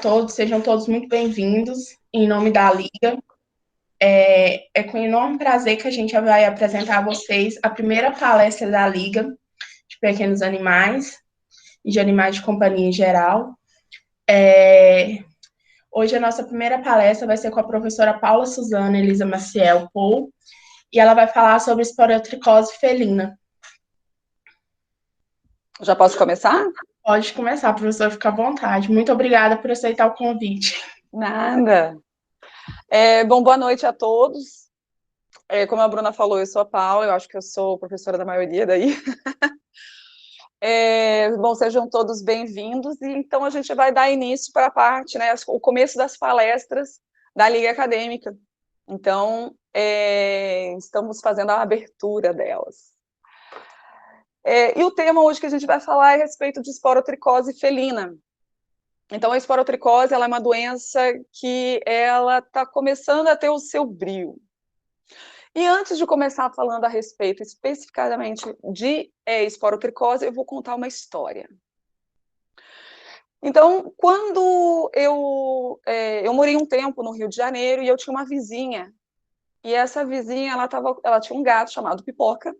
Todos, sejam todos muito bem-vindos em nome da Liga. É com enorme prazer que a gente vai apresentar a vocês a primeira palestra da Liga de Pequenos Animais e de Animais de Companhia em geral. Hoje a nossa primeira palestra vai ser com a professora Paula Suzana Elisa Maciel Paul, e ela vai falar sobre esporotricose felina. Já posso começar? Pode começar, professora, fica à vontade. Muito obrigada por aceitar o convite. Nada. Bom, boa noite a todos. Como a Bruna falou, eu sou a Paula, eu acho que eu sou professora da maioria daí. Bom, sejam todos bem-vindos, e então a gente vai dar início para a parte, né, o começo das palestras da Liga Acadêmica. Então, estamos fazendo a abertura delas. E o tema hoje que a gente vai falar é a respeito de esporotricose felina. Então, a esporotricose ela é uma doença que ela está começando a ter o seu brio. E antes de começar falando a respeito especificadamente de esporotricose, eu vou contar uma história. Então, quando eu morei um tempo no Rio de Janeiro e eu tinha uma vizinha, e essa vizinha ela tinha um gato chamado Pipoca,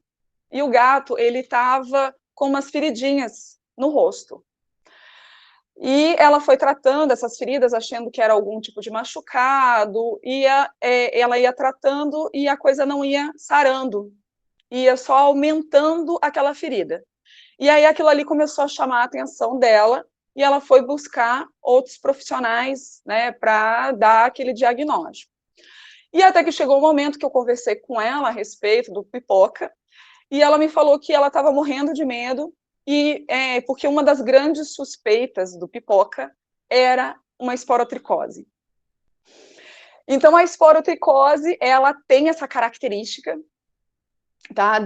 e o gato ele estava com umas feridinhas no rosto. E ela foi tratando essas feridas, achando que era algum tipo de machucado, ela ia tratando e a coisa não ia sarando, ia só aumentando aquela ferida. E aí aquilo ali começou a chamar a atenção dela, e ela foi buscar outros profissionais, né, para dar aquele diagnóstico. E até que chegou o momento que eu conversei com ela a respeito do Pipoca, e ela me falou que ela estava morrendo de medo, porque uma das grandes suspeitas do Pipoca era uma esporotricose. Então, a esporotricose, ela tem essa característica, tá,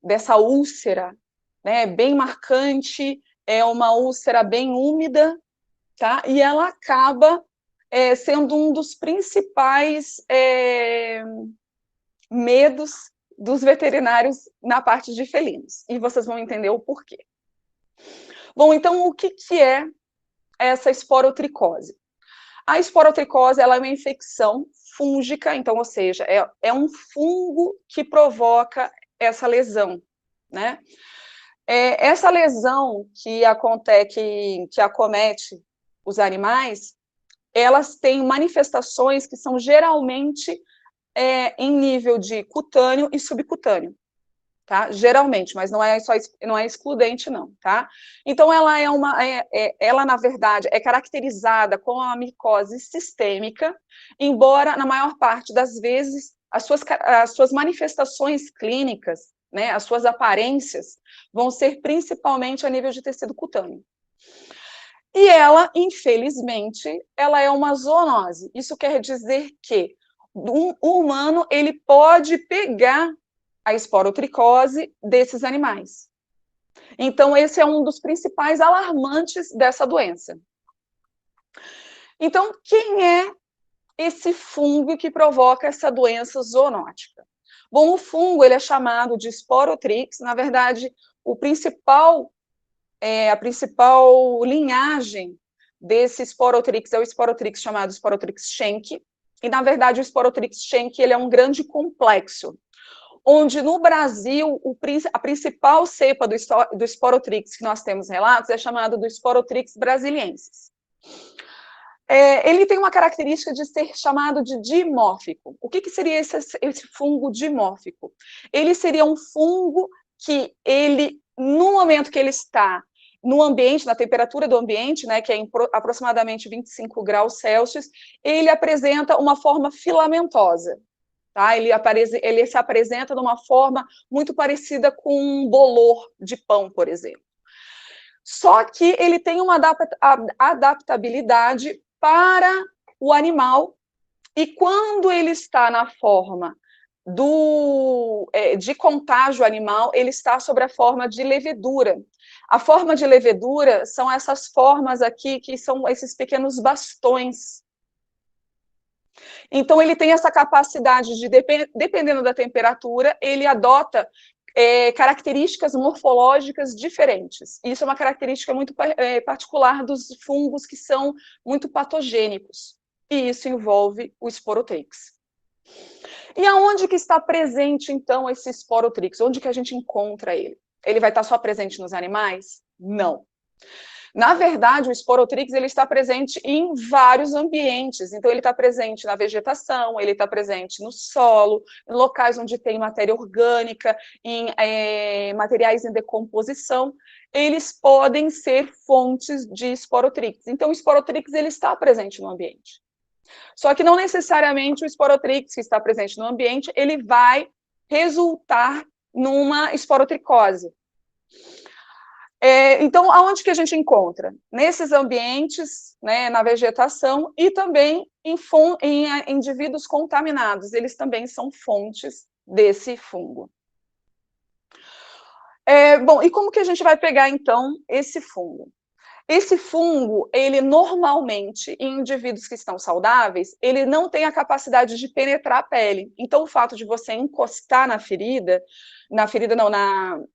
dessa úlcera, né, bem marcante, é uma úlcera bem úmida, tá, e ela acaba sendo um dos principais medos dos veterinários na parte de felinos, e vocês vão entender o porquê. Bom, então, o que é essa esporotricose? A esporotricose ela é uma infecção fúngica, então, ou seja, é um fungo que provoca essa lesão, né? Essa lesão que acomete os animais, elas têm manifestações que são geralmente em nível de cutâneo e subcutâneo, tá? Geralmente, mas não é excludente, não, tá? Então, ela, na verdade, é caracterizada com a micose sistêmica, embora, na maior parte das vezes, as suas manifestações clínicas, né, as suas aparências, vão ser principalmente a nível de tecido cutâneo. E ela, infelizmente, ela é uma zoonose. Isso quer dizer que o humano ele pode pegar a esporotricose desses animais. Então, esse é um dos principais alarmantes dessa doença. Então, quem é esse fungo que provoca essa doença zoonótica? Bom, o fungo ele é chamado de Sporotrix. Na verdade, a principal linhagem desse Sporotrix é o Sporotrix chamado Sporotrix schenck. E, na verdade, o Sporotrix schenck ele é um grande complexo, onde no Brasil a principal cepa do Sporotrix que nós temos relatos é chamada do Sporotrix brasiliensis. Ele tem uma característica de ser chamado de dimórfico. O que seria esse fungo dimórfico? Ele seria um fungo que no momento que ele está no ambiente, na temperatura do ambiente, né, que é em aproximadamente 25 graus Celsius, ele apresenta uma forma filamentosa. Tá? Ele se apresenta de uma forma muito parecida com um bolor de pão, por exemplo. Só que ele tem uma adaptabilidade para o animal, e quando ele está na forma de contágio animal, ele está sobre a forma de levedura. A forma de levedura são essas formas aqui, que são esses pequenos bastões. Então, ele tem essa capacidade de, dependendo da temperatura, ele adota características morfológicas diferentes. Isso é uma característica muito particular dos fungos que são muito patogênicos, e isso envolve o Sporotrix. E aonde que está presente, então, esse Sporotrix? Onde que a gente encontra ele? Ele vai estar só presente nos animais? Não. Na verdade, o Sporotrix ele está presente em vários ambientes. Então, ele está presente na vegetação, ele está presente no solo, em locais onde tem matéria orgânica, em materiais em decomposição. Eles podem ser fontes de Sporotrix. Então, o Sporotrix ele está presente no ambiente. Só que não necessariamente o Sporotrix que está presente no ambiente, ele vai resultar numa esporotricose. Então, aonde que a gente encontra? Nesses ambientes, né, na vegetação e também em indivíduos contaminados, eles também são fontes desse fungo. Bom, e como que a gente vai pegar, então, esse fungo? Esse fungo, ele normalmente, em indivíduos que estão saudáveis, ele não tem a capacidade de penetrar a pele. Então, o fato de você encostar na ferida não,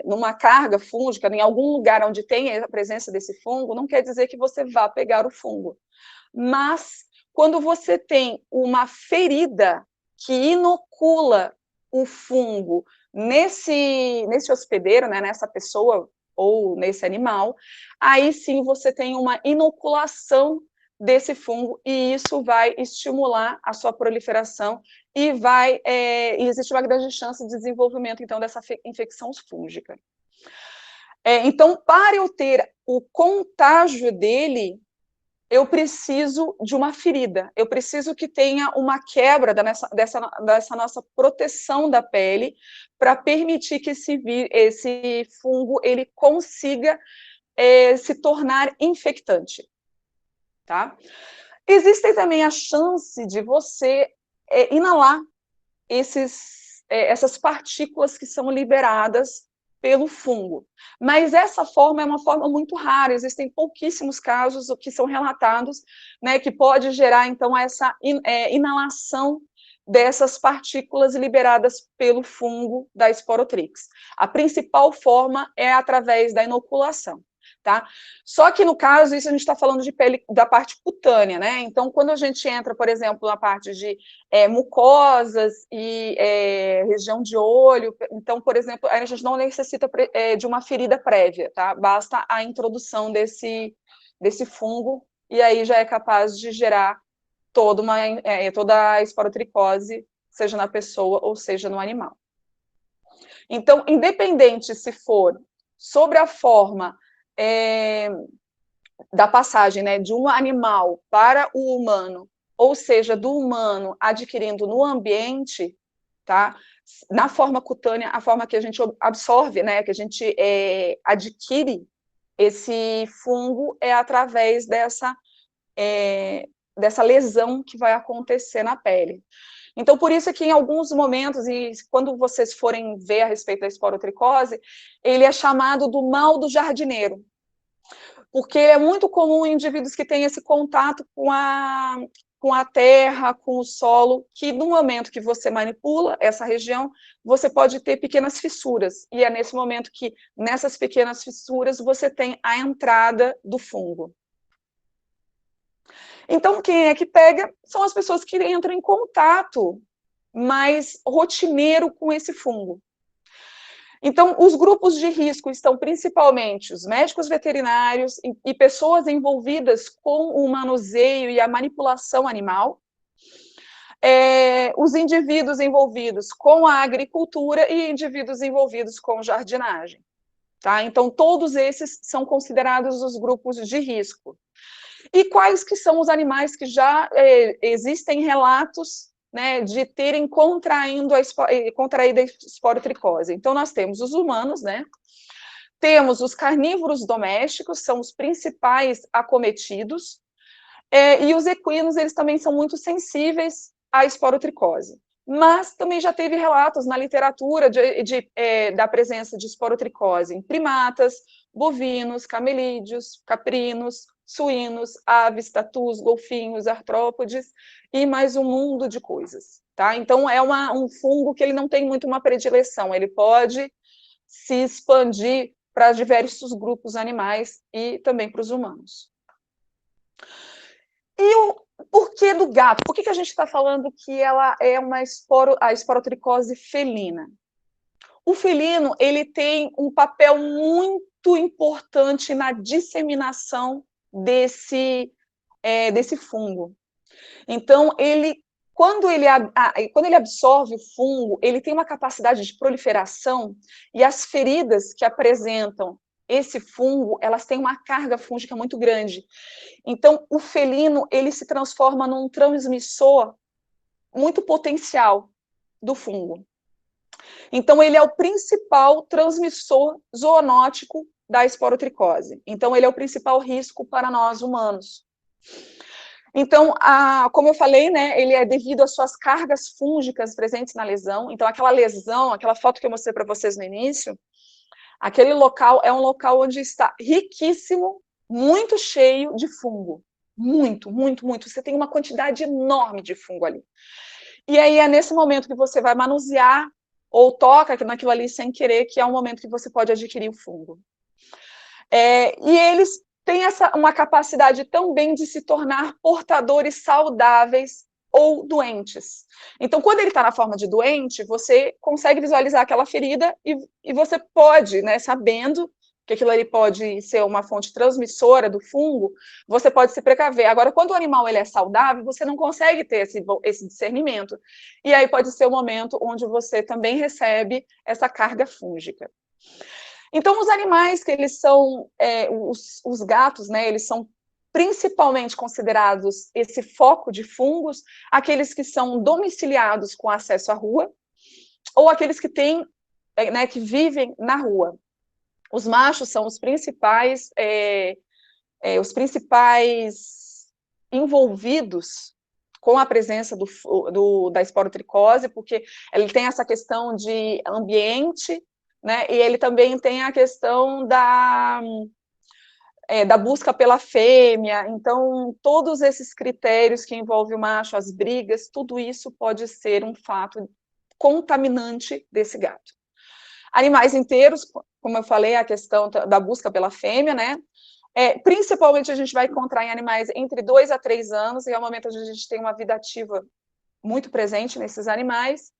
numa carga fúngica, em algum lugar onde tem a presença desse fungo, não quer dizer que você vá pegar o fungo. Mas, quando você tem uma ferida que inocula o fungo nesse hospedeiro, né, nessa pessoa, ou nesse animal, aí sim você tem uma inoculação desse fungo e isso vai estimular a sua proliferação e existe uma grande chance de desenvolvimento, então, dessa infecção fúngica. Então, para eu ter o contágio dele, eu preciso de uma ferida, eu preciso que tenha uma quebra dessa nossa proteção da pele para permitir que esse fungo ele consiga se tornar infectante. Tá? Existe também a chance de você inalar essas partículas que são liberadas pelo fungo. Mas essa forma é uma forma muito rara, existem pouquíssimos casos que são relatados, né, que pode gerar, então, essa inalação dessas partículas liberadas pelo fungo da Sporotrix. A principal forma é através da inoculação. Tá? Só que, no caso, isso a gente está falando de pele da parte cutânea, né? Então, quando a gente entra, por exemplo, na parte de mucosas e região de olho, então, por exemplo, a gente não necessita de uma ferida prévia, tá? Basta a introdução desse fungo e aí já é capaz de gerar toda a esporotricose, seja na pessoa ou seja no animal. Então, independente se for sobre a forma da passagem, né, de um animal para o humano, ou seja, do humano adquirindo no ambiente, tá? Na forma cutânea, a forma que a gente absorve, né, que a gente adquire esse fungo é através dessa lesão que vai acontecer na pele. Então, por isso que em alguns momentos, e quando vocês forem ver a respeito da esporotricose, ele é chamado do mal do jardineiro, porque é muito comum em indivíduos que têm esse contato com a terra, com o solo, que no momento que você manipula essa região, você pode ter pequenas fissuras, e é nesse momento que, nessas pequenas fissuras, você tem a entrada do fungo. Então, quem é que pega? São as pessoas que entram em contato mais rotineiro com esse fungo. Então, os grupos de risco estão principalmente os médicos veterinários e pessoas envolvidas com o manuseio e a manipulação animal, os indivíduos envolvidos com a agricultura e indivíduos envolvidos com jardinagem. Tá? Então, todos esses são considerados os grupos de risco. E quais que são os animais que já existem relatos, né, de terem contraído a esporotricose? Então, nós temos os humanos, né? Temos os carnívoros domésticos, são os principais acometidos, e os equinos, eles também são muito sensíveis à esporotricose. Mas também já teve relatos na literatura da presença de esporotricose em primatas, bovinos, camelídeos, caprinos, suínos, aves, tatus, golfinhos, artrópodes e mais um mundo de coisas, tá? Então, é um fungo que ele não tem muito uma predileção, ele pode se expandir para diversos grupos animais e também para os humanos. E o porquê do gato? Por que a gente está falando que ela é a esporotricose felina? O felino, ele tem um papel muito importante na disseminação desse fungo. Então, quando ele absorve o fungo, ele tem uma capacidade de proliferação, e as feridas que apresentam esse fungo, elas têm uma carga fúngica muito grande. Então, o felino, ele se transforma num transmissor muito potencial do fungo. Então, ele é o principal transmissor zoonótico da esporotricose. Então, ele é o principal risco para nós humanos. Então, como eu falei, né, ele é devido às suas cargas fúngicas presentes na lesão. Então, aquela lesão, aquela foto que eu mostrei para vocês no início, aquele local é um local onde está riquíssimo, muito cheio de fungo. Muito, muito, muito. Você tem uma quantidade enorme de fungo ali. E aí é nesse momento que você vai manusear ou toca naquilo ali sem querer, que é um momento que você pode adquirir o fungo. E eles têm uma capacidade também de se tornar portadores saudáveis ou doentes. Então, quando ele está na forma de doente, você consegue visualizar aquela ferida e você pode, né, sabendo que aquilo ali pode ser uma fonte transmissora do fungo, você pode se precaver. Agora, quando o animal ele é saudável, você não consegue ter esse discernimento. E aí pode ser o momento onde você também recebe essa carga fúngica. Então, os animais que eles são, os gatos, né, eles são principalmente considerados esse foco de fungos, aqueles que são domiciliados com acesso à rua, ou aqueles que têm, né, que vivem na rua. Os machos são os principais envolvidos com a presença da esporotricose, porque ele tem essa questão de ambiente, né, e ele também tem a questão da busca pela fêmea. Então, todos esses critérios que envolvem o macho, as brigas, tudo isso pode ser um fato contaminante desse gato. Animais inteiros, como eu falei, a questão da busca pela fêmea, né? Principalmente a gente vai encontrar em animais entre 2 a 3 anos, e é o momento onde a gente tem uma vida ativa muito presente nesses animais,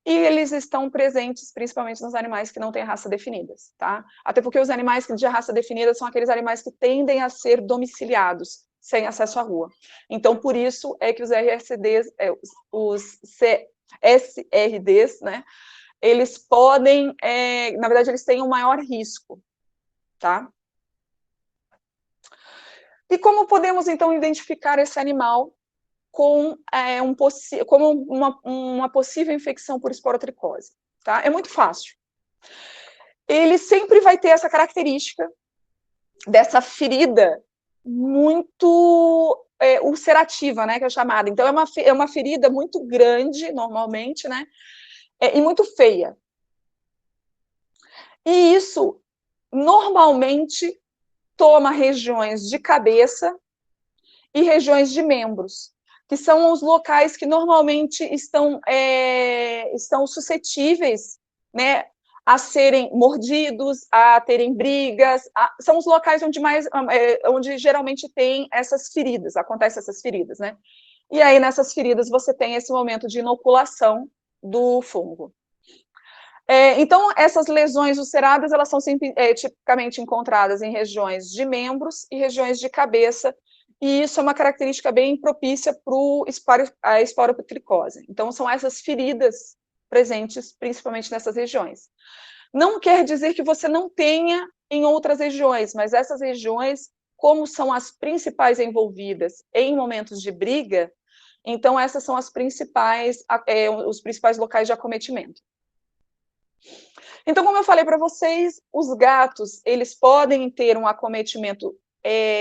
e eles estão presentes principalmente nos animais que não têm raça definidas, tá? Até porque os animais de raça definida são aqueles animais que tendem a ser domiciliados, sem acesso à rua. Então, por isso é que os SRDs, né, eles podem, na verdade, eles têm um maior risco, tá? E como podemos, então, identificar esse animal com uma possível infecção por esporotricose, tá? É muito fácil. Ele sempre vai ter essa característica dessa ferida muito ulcerativa, né, que é chamada. Então, é uma ferida muito grande, normalmente, né, e muito feia. E isso, normalmente, toma regiões de cabeça e regiões de membros, que são os locais que normalmente estão suscetíveis, né, a serem mordidos, a terem brigas, são os locais onde geralmente tem essas feridas, acontecem essas feridas, né? E aí, nessas feridas, você tem esse momento de inoculação do fungo. Então, essas lesões ulceradas, elas são tipicamente encontradas em regiões de membros e regiões de cabeça, e isso é uma característica bem propícia para a esporotricose. Então, são essas feridas presentes, principalmente nessas regiões. Não quer dizer que você não tenha em outras regiões, mas essas regiões, como são as principais envolvidas em momentos de briga, então essas são os principais locais de acometimento. Então, como eu falei para vocês, os gatos, eles podem ter um acometimento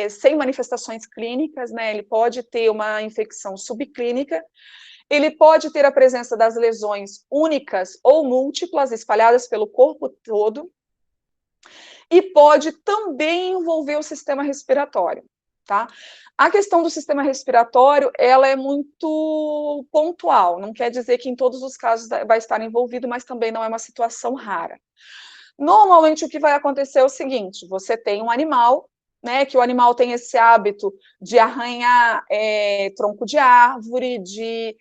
sem manifestações clínicas, né? Ele pode ter uma infecção subclínica, ele pode ter a presença das lesões únicas ou múltiplas, espalhadas pelo corpo todo, e pode também envolver o sistema respiratório. tá? A questão do sistema respiratório, ela é muito pontual, não quer dizer que em todos os casos vai estar envolvido, mas também não é uma situação rara. Normalmente, o que vai acontecer é o seguinte, você tem um animal, né, que o animal tem esse hábito de arranhar tronco de árvore, de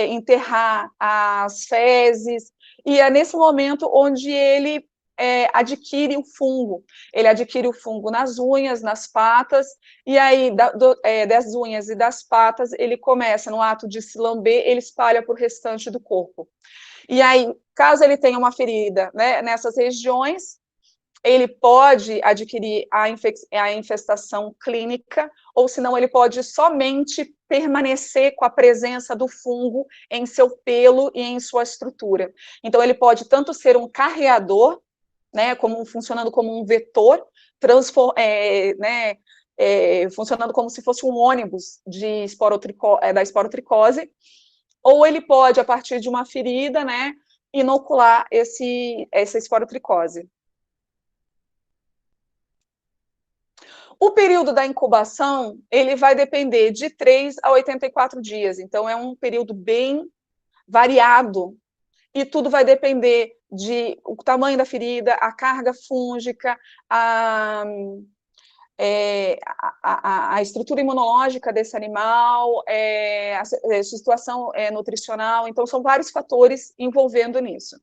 enterrar as fezes, e é nesse momento onde ele adquire o fungo. Ele adquire o fungo nas unhas, nas patas, e aí das unhas e das patas, ele começa, no ato de se lamber, ele espalha para o restante do corpo. E aí, caso ele tenha uma ferida, né, nessas regiões, ele pode adquirir a infestação clínica, ou senão ele pode somente permanecer com a presença do fungo em seu pelo e em sua estrutura. Então, ele pode tanto ser um carreador, né, funcionando como um vetor, funcionando como se fosse um ônibus da esporotricose, ou ele pode, a partir de uma ferida, né, inocular essa esporotricose. O período da incubação, ele vai depender de 3 a 84 dias, então é um período bem variado, e tudo vai depender do tamanho da ferida, a carga fúngica, a estrutura imunológica desse animal, a situação nutricional, então são vários fatores envolvendo nisso.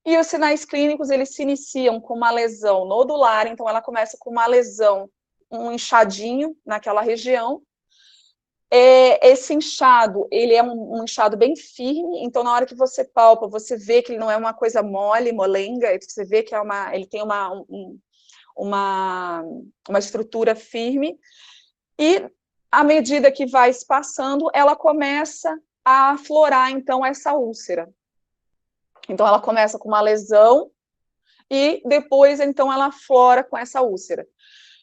E os sinais clínicos, eles se iniciam com uma lesão nodular, então ela começa com uma lesão, um inchadinho naquela região. Esse inchado, ele é um inchado bem firme, então na hora que você palpa, você vê que ele não é uma coisa mole, molenga, você vê que ele tem uma estrutura firme, e à medida que vai se passando, ela começa a aflorar, então, essa úlcera. Então, ela começa com uma lesão, e depois, então, ela aflora com essa úlcera.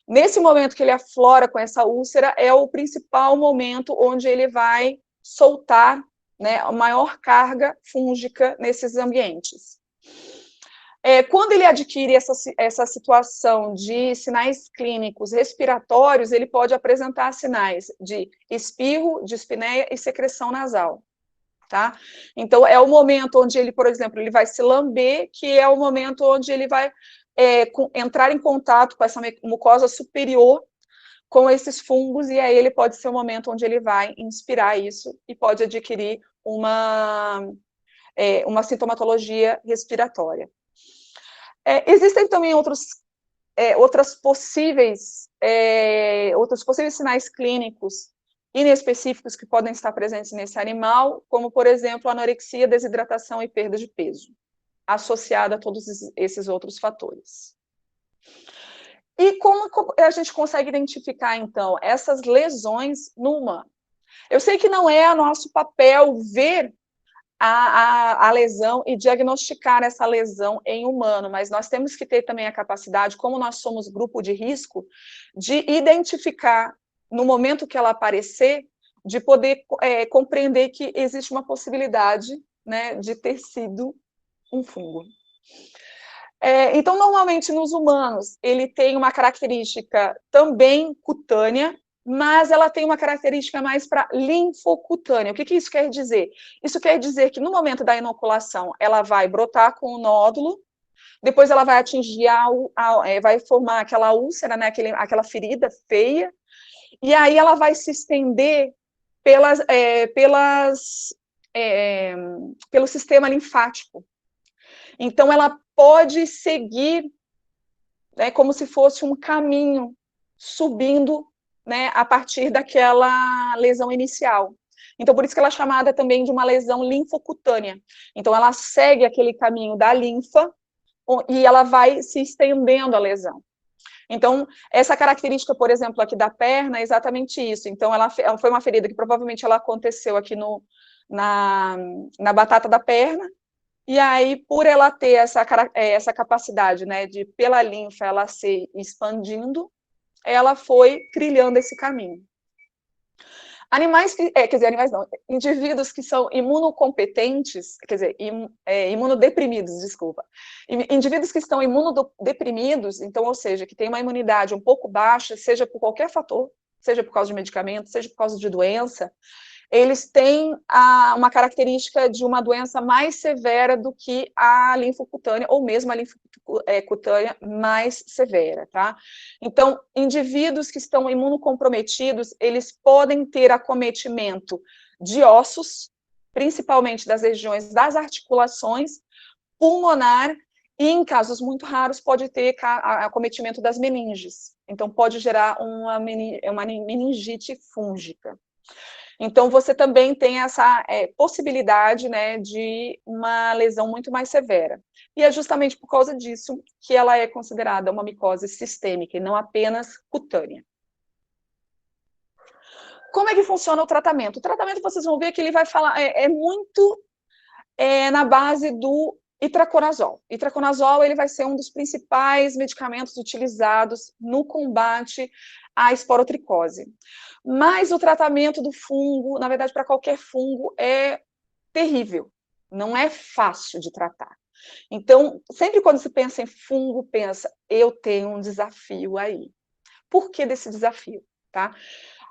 Nesse momento que ele aflora com essa úlcera, é o principal momento onde ele vai soltar, né, a maior carga fúngica nesses ambientes. Quando ele adquire essa situação de sinais clínicos respiratórios, ele pode apresentar sinais de espirro, dispneia e secreção nasal. Tá? Então, é o momento onde ele, por exemplo, ele vai se lamber, que é o momento onde ele vai entrar em contato com essa mucosa superior com esses fungos, e aí ele pode ser o momento onde ele vai inspirar isso e pode adquirir uma sintomatologia respiratória. Existem também outros possíveis sinais clínicos inespecíficos que podem estar presentes nesse animal, como, por exemplo, anorexia, desidratação e perda de peso, associada a todos esses outros fatores. E como a gente consegue identificar, então, essas lesões no humano? Eu sei que não é nosso papel ver a lesão e diagnosticar essa lesão em humano, mas nós temos que ter também a capacidade, como nós somos grupo de risco, de identificar, no momento que ela aparecer, de poder compreender que existe uma possibilidade, né, de ter sido um fungo. Então, normalmente, nos humanos, ele tem uma característica também cutânea, mas ela tem uma característica mais para linfocutânea. O que isso quer dizer? Isso quer dizer que no momento da inoculação, ela vai brotar com o nódulo, depois ela vai atingir, vai formar aquela úlcera, né, aquela ferida feia, e aí ela vai se estender pelo sistema linfático. Então, ela pode seguir, né, como se fosse um caminho subindo, né, a partir daquela lesão inicial. Então, por isso que ela é chamada também de uma lesão linfocutânea. Então, ela segue aquele caminho da linfa e ela vai se estendendo a lesão. Então, essa característica, por exemplo, aqui da perna, é exatamente isso. Então, ela foi uma ferida que provavelmente ela aconteceu aqui na batata da perna, e aí, por ela ter essa capacidade, né, de pela linfa ela se expandindo, ela foi trilhando esse caminho. Indivíduos que são imunocompetentes, imunodeprimidos, desculpa. Indivíduos que estão imunodeprimidos, então, ou seja, que têm uma imunidade um pouco baixa, seja por qualquer fator, seja por causa de medicamento, seja por causa de doença, eles têm uma característica de uma doença mais severa do que a linfocutânea, ou mesmo a linfocutânea mais severa, tá? Então, indivíduos que estão imunocomprometidos, eles podem ter acometimento de ossos, principalmente das regiões das articulações, pulmonar, e em casos muito raros pode ter acometimento das meninges. Então, pode gerar uma meningite fúngica. Então, você também tem essa possibilidade, né, de uma lesão muito mais severa. E é justamente por causa disso que ela é considerada uma micose sistêmica e não apenas cutânea. Como é que funciona o tratamento? O tratamento, vocês vão ver que ele vai falar, muito na base do itraconazol. Itraconazol, ele vai ser um dos principais medicamentos utilizados no combate à esporotricose. Mas o tratamento do fungo, na verdade, para qualquer fungo, é terrível. Não é fácil de tratar. Então, sempre quando se pensa em fungo, pensa, eu tenho um desafio aí. Por que desse desafio? Tá?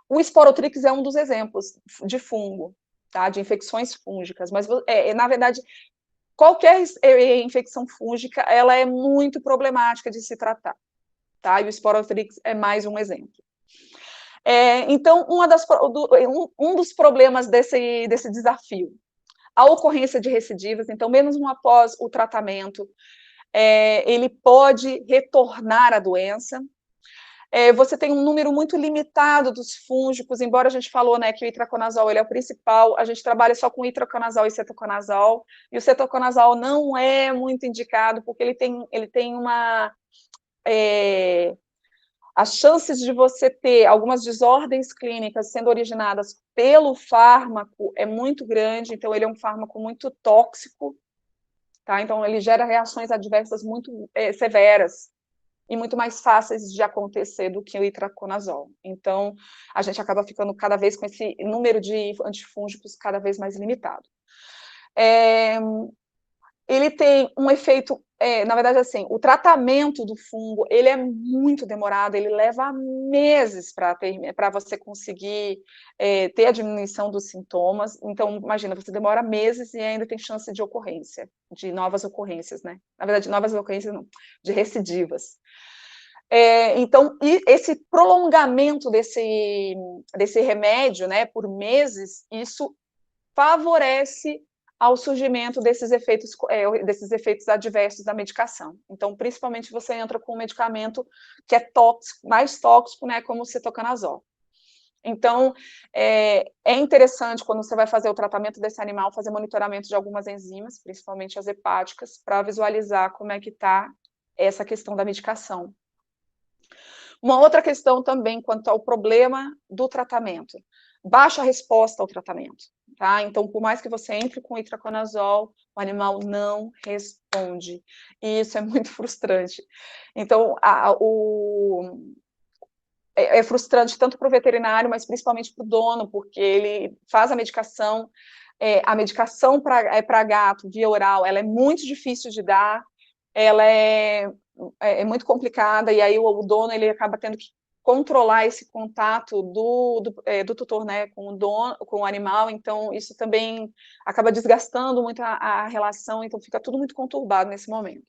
O esporotrix é um dos exemplos de fungo, tá? De infecções fúngicas, mas, na verdade, qualquer infecção fúngica, ela é muito problemática de se tratar, tá? E o esporotrix é mais um exemplo. Então, um dos problemas desse desafio, a ocorrência de recidivas, então, mesmo após o tratamento, ele pode retornar à doença. Você tem um número muito limitado dos fúngicos, embora a gente falou, né, que o itraconazol ele é o principal, a gente trabalha só com itraconazol e cetoconazol, e o cetoconazol não é muito indicado, porque ele tem as chances de você ter algumas desordens clínicas sendo originadas pelo fármaco é muito grande, então ele é um fármaco muito tóxico, tá? Então ele gera reações adversas muito severas, e muito mais fáceis de acontecer do que o itraconazol. Então, a gente acaba ficando cada vez com esse número de antifúngicos cada vez mais limitado. Ele tem um efeito, na verdade, assim, o tratamento do fungo, ele é muito demorado, ele leva meses para você conseguir ter a diminuição dos sintomas. Então, imagina, você demora meses e ainda tem chance de ocorrência, de novas ocorrências, né? Na verdade, novas ocorrências não, de recidivas. Então, esse prolongamento desse remédio, né, por meses, isso favorece ao surgimento desses efeitos adversos da medicação. Então, principalmente, você entra com um medicamento que é tóxico, mais tóxico, né, como o cetoconazol. Então, é interessante, quando você vai fazer o tratamento desse animal, fazer monitoramento de algumas enzimas, principalmente as hepáticas, para visualizar como é que está essa questão da medicação. Uma outra questão também quanto ao problema do tratamento, baixa resposta ao tratamento, tá? Então, por mais que você entre com itraconazol, o animal não responde, e isso é muito frustrante. Então, é frustrante tanto para o veterinário, mas principalmente para o dono, porque ele faz a medicação para gato via oral, ela é muito difícil de dar, ela é muito complicada, e aí o dono ele acaba tendo que controlar esse contato do tutor, né, com o animal, então isso também acaba desgastando muito a relação, então fica tudo muito conturbado nesse momento.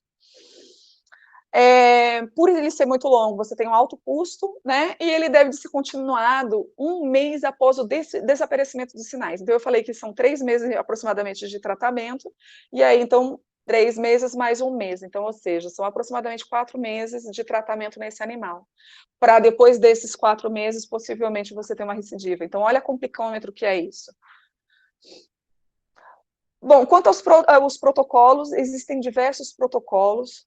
Por ele ser muito longo, você tem um alto custo, né, e ele deve ser continuado um mês após o desaparecimento dos sinais. Então, eu falei que são 3 meses aproximadamente de tratamento, e aí, então, 3 meses mais um mês, então, ou seja, são aproximadamente 4 meses de tratamento nesse animal. Para depois desses 4 meses, possivelmente, você ter uma recidiva. Então, olha a complicômetro que é isso. Bom, quanto aos protocolos, existem diversos protocolos.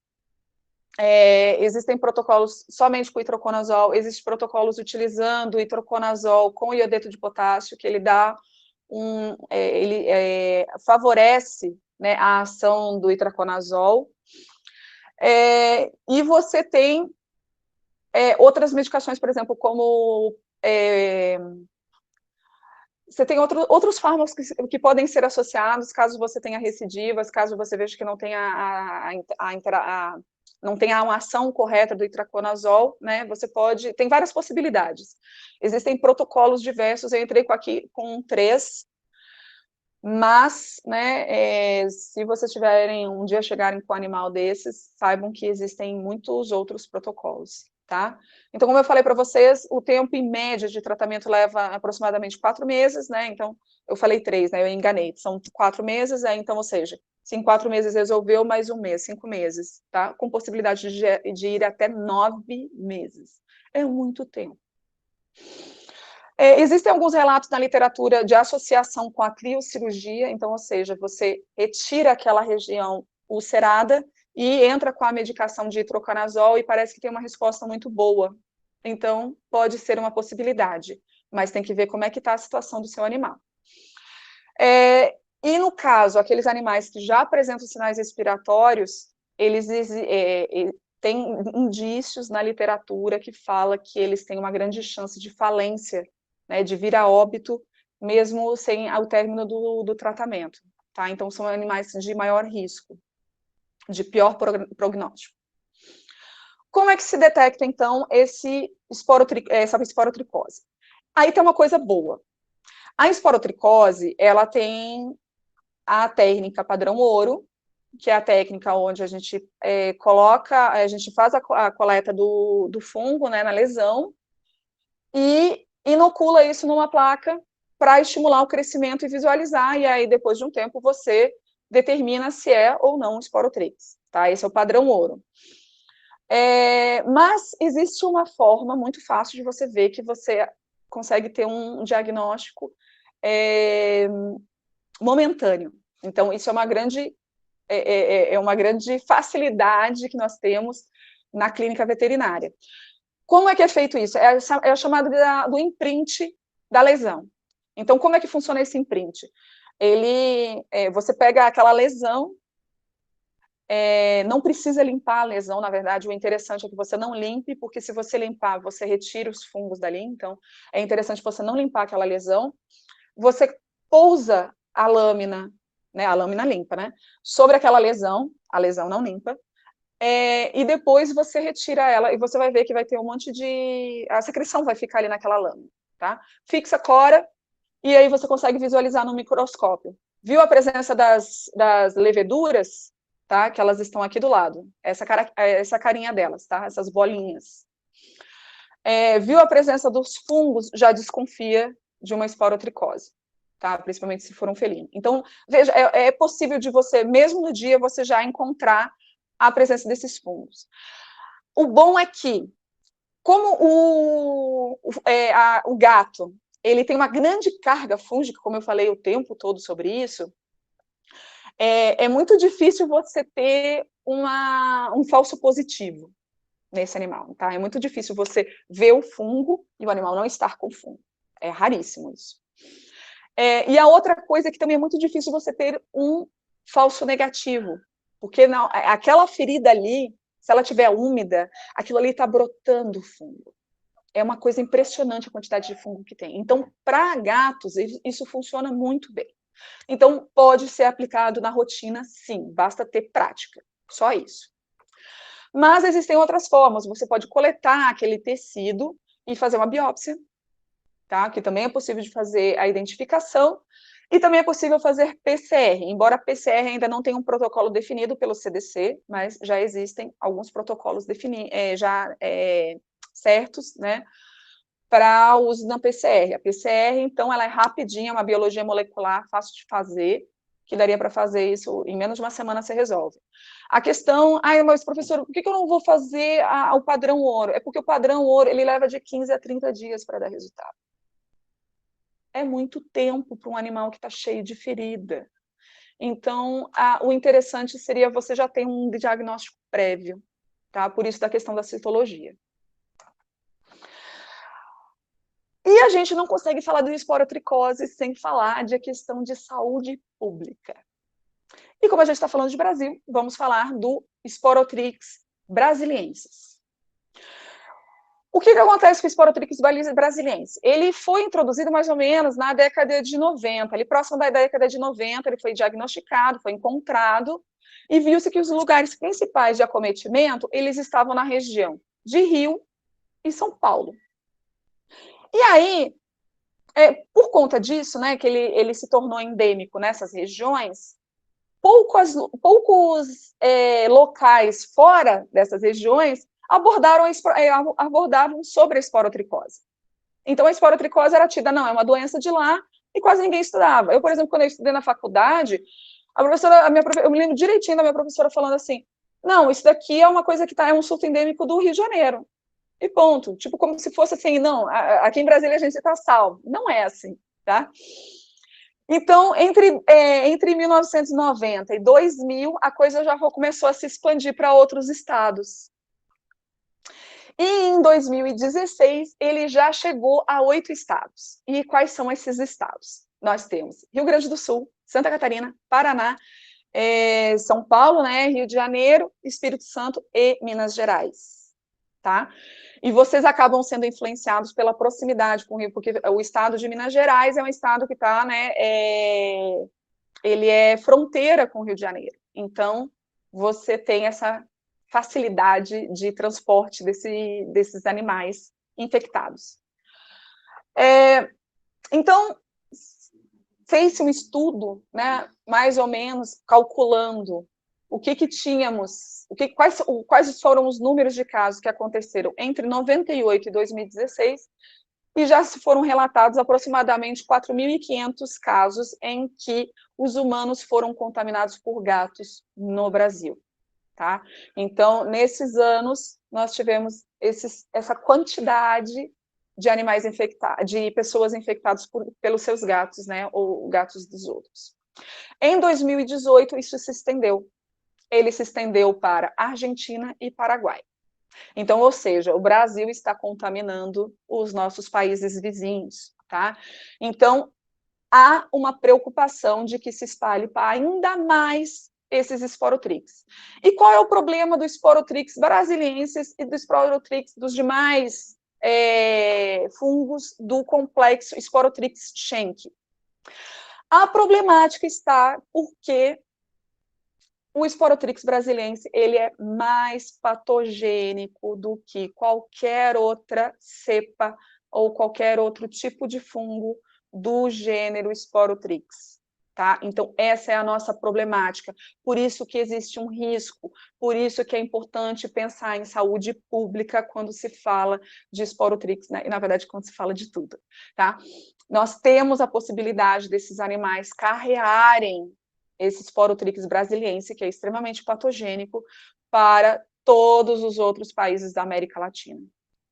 Existem protocolos somente com itraconazol, existem protocolos utilizando o itraconazol com iodeto de potássio, que ele dá ele favorece, né, a ação do itraconazol. E você tem outras medicações, por exemplo, como você tem outros fármacos que podem ser associados caso você tenha recidivas, caso você veja que não tenha não tem uma ação correta do itraconazol, né, você pode, tem várias possibilidades. Existem protocolos diversos, eu entrei aqui com 3, mas, né, se vocês tiverem um dia chegarem com um animal desses, saibam que existem muitos outros protocolos, tá? Então, como eu falei para vocês, o tempo em média de tratamento leva aproximadamente 4 meses, né? Então, eu falei 3, né? Eu enganei, são 4 meses, então, ou seja, se em 4 meses resolveu, mais um mês, 5 meses, tá? Com possibilidade de ir até 9 meses. É muito tempo. Existem alguns relatos na literatura de associação com a criocirurgia, então, ou seja, você retira aquela região ulcerada e entra com a medicação de itraconazol e parece que tem uma resposta muito boa. Então, pode ser uma possibilidade, mas tem que ver como é que está a situação do seu animal. E no caso, aqueles animais que já apresentam sinais respiratórios, eles têm indícios na literatura que fala que eles têm uma grande chance de falência, né, de vir a óbito, mesmo sem o término do tratamento, tá? Então, são animais de maior risco, de pior prognóstico. Como é que se detecta, então, essa esporotricose? Aí tem uma coisa boa. A esporotricose, ela tem a técnica padrão ouro, que é a técnica onde a gente a gente faz a coleta do fungo, né, na lesão, e inocula isso numa placa para estimular o crescimento e visualizar, e aí depois de um tempo você determina se é ou não esporotrix, tá? Esse é o padrão ouro. Mas existe uma forma muito fácil de você ver que você consegue ter um diagnóstico momentâneo. Então, isso é uma grande facilidade que nós temos na clínica veterinária. Como é que é feito isso? É a chamada do imprint da lesão. Então, como é que funciona esse imprint? Você pega aquela lesão, não precisa limpar a lesão, na verdade, o interessante é que você não limpe, porque se você limpar, você retira os fungos dali, então é interessante você não limpar aquela lesão. Você pousa a lâmina, né, a lâmina limpa, né, sobre aquela lesão, a lesão não limpa, e depois você retira ela e você vai ver que vai ter um monte a secreção vai ficar ali naquela lâmina, tá? Fixa, cora, e aí você consegue visualizar no microscópio. Viu a presença das leveduras, tá? Que elas estão aqui do lado, essa carinha delas, tá? Essas bolinhas. Viu a presença dos fungos, já desconfia de uma esporotricose, tá? Principalmente se for um felino. Então, veja, é possível de você, mesmo no dia, você já encontrar a presença desses fungos. O bom é que, como o gato, ele tem uma grande carga fúngica, como eu falei o tempo todo sobre isso, é muito difícil você ter um falso positivo nesse animal, tá? É muito difícil você ver o fungo e o animal não estar com fungo. É raríssimo isso. E a outra coisa é que também é muito difícil você ter um falso negativo, porque aquela ferida ali, se ela estiver úmida, aquilo ali está brotando fungo. É uma coisa impressionante a quantidade de fungo que tem. Então, para gatos, isso funciona muito bem. Então, pode ser aplicado na rotina, sim, basta ter prática, só isso. Mas existem outras formas, você pode coletar aquele tecido e fazer uma biópsia, tá? Que também é possível de fazer a identificação, e também é possível fazer PCR, embora a PCR ainda não tenha um protocolo definido pelo CDC, mas já existem alguns protocolos certos, né, para uso na PCR. A PCR, então, ela é rapidinha, é uma biologia molecular, fácil de fazer, que daria para fazer isso em menos de uma semana, você resolve. A questão, mas professor, por que eu não vou fazer o padrão ouro? É porque o padrão ouro, ele leva de 15 a 30 dias para dar resultado. É muito tempo para um animal que está cheio de ferida. Então, o interessante seria você já ter um diagnóstico prévio, tá? Por isso da questão da citologia. E a gente não consegue falar de esporotricose sem falar de questão de saúde pública. E como a gente está falando de Brasil, vamos falar do Sporotrix brasiliensis. O que acontece com o Sporotrix brasiliensis? Ele foi introduzido mais ou menos na década de 90, ali próximo da década de 90, ele foi diagnosticado, foi encontrado, e viu-se que os lugares principais de acometimento, eles estavam na região de Rio e São Paulo. E aí, por conta disso, né, que ele se tornou endêmico nessas regiões, poucos locais fora dessas regiões abordavam sobre a esporotricose. Então, a esporotricose era tida, não, é uma doença de lá, e quase ninguém estudava. Eu, por exemplo, quando eu estudei na faculdade, eu me lembro direitinho da minha professora falando assim, não, isso daqui é uma coisa que é um surto endêmico do Rio de Janeiro. E ponto. Tipo, como se fosse assim, não, aqui em Brasília a gente está salvo. Não é assim, tá? Então, entre 1990 e 2000, a coisa já começou a se expandir para outros estados. E em 2016, ele já chegou a 8 estados. E quais são esses estados? Nós temos Rio Grande do Sul, Santa Catarina, Paraná, São Paulo, né, Rio de Janeiro, Espírito Santo e Minas Gerais. Tá? E vocês acabam sendo influenciados pela proximidade com o Rio, porque o estado de Minas Gerais é um estado que está, né, ele é fronteira com o Rio de Janeiro. Então, você tem essa facilidade de transporte desses animais infectados. Então, fez-se um estudo, né, mais ou menos calculando o que tínhamos, quais foram os números de casos que aconteceram entre 98 e 2016, e já se foram relatados aproximadamente 4.500 casos em que os humanos foram contaminados por gatos no Brasil. Tá? Então, nesses anos, nós tivemos essa quantidade de animais infectados, de pessoas infectadas pelos seus gatos, né, ou gatos dos outros. Em 2018, isso se estendeu. Ele se estendeu para Argentina e Paraguai. Então, ou seja, o Brasil está contaminando os nossos países vizinhos, tá? Então, há uma preocupação de que se espalhe para ainda mais esses esporotrix. E qual é o problema do esporotrix brasiliensis e do esporotrix dos demais fungos do complexo esporotrix Schenck? A problemática está porque o esporotrix brasiliense, ele é mais patogênico do que qualquer outra cepa ou qualquer outro tipo de fungo do gênero esporotrix. Tá? Então, essa é a nossa problemática. Por isso que existe um risco, por isso que é importante pensar em saúde pública quando se fala de esporotrix, né? E, na verdade, quando se fala de tudo. Tá? Nós temos a possibilidade desses animais carrearem esse esporotrix brasiliense, que é extremamente patogênico, para todos os outros países da América Latina,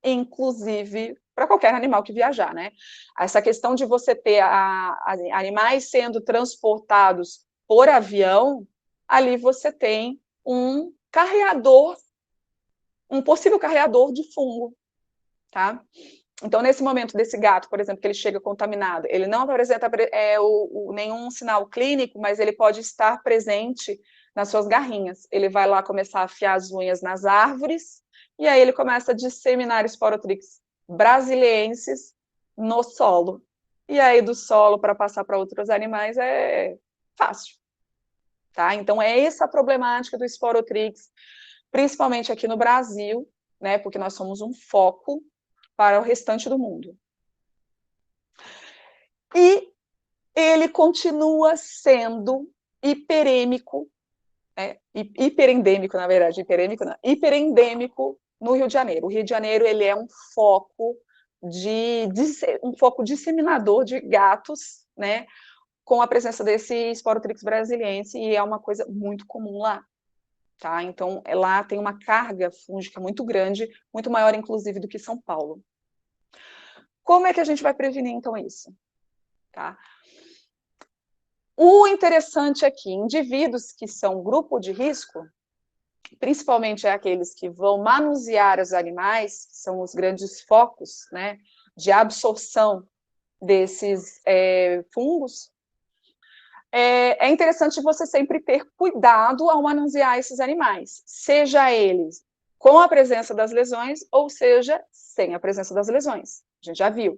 inclusive para qualquer animal que viajar, né? Essa questão de você ter animais sendo transportados por avião, ali você tem um carreador, um possível carreador de fungo, tá? Então, nesse momento desse gato, por exemplo, que ele chega contaminado, ele não apresenta nenhum sinal clínico, mas ele pode estar presente nas suas garrinhas. Ele vai lá começar a afiar as unhas nas árvores, e aí ele começa a disseminar esporotrix brasiliensis no solo. E aí, do solo para passar para outros animais é fácil. Tá? Então, é essa a problemática do esporotrix, principalmente aqui no Brasil, né, porque nós somos um foco para o restante do mundo. E ele continua sendo hiperêmico, hiperendêmico, na verdade, hiperendêmico no Rio de Janeiro. O Rio de Janeiro, ele é um foco disseminador de gatos, né, com a presença desse esporotrix brasiliense, e é uma coisa muito comum lá. Tá? Então, lá tem uma carga fúngica muito grande, muito maior, inclusive, do que São Paulo. Como é que a gente vai prevenir, então, isso? Tá? O interessante aqui, indivíduos que são grupo de risco, principalmente aqueles que vão manusear os animais, que são os grandes focos, né, de absorção desses fungos, é interessante você sempre ter cuidado ao manusear esses animais, seja eles com a presença das lesões, ou seja, sem a presença das lesões. A gente já viu.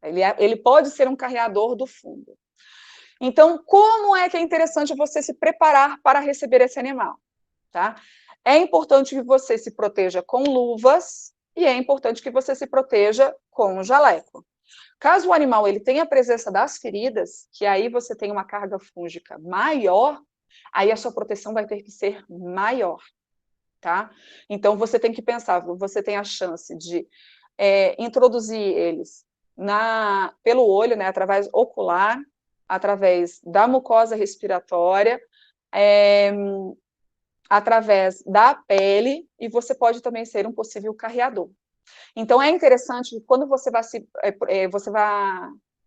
Ele pode ser um carreador do fungo. Então, como é que é interessante você se preparar para receber esse animal? Tá? É importante que você se proteja com luvas e é importante que você se proteja com jaleco. Caso o animal ele tenha a presença das feridas, que aí você tem uma carga fúngica maior, aí a sua proteção vai ter que ser maior, tá? Então você tem que pensar, você tem a chance de introduzir eles pelo olho, né, através ocular, através da mucosa respiratória, através da pele, e você pode também ser um possível carreador. Então, é interessante que quando você vai,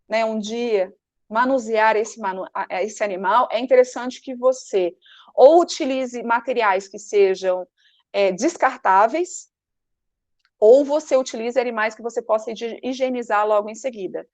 né, um dia manusear esse animal, é interessante que você ou utilize materiais que sejam descartáveis, ou você utilize animais que você possa higienizar logo em seguida.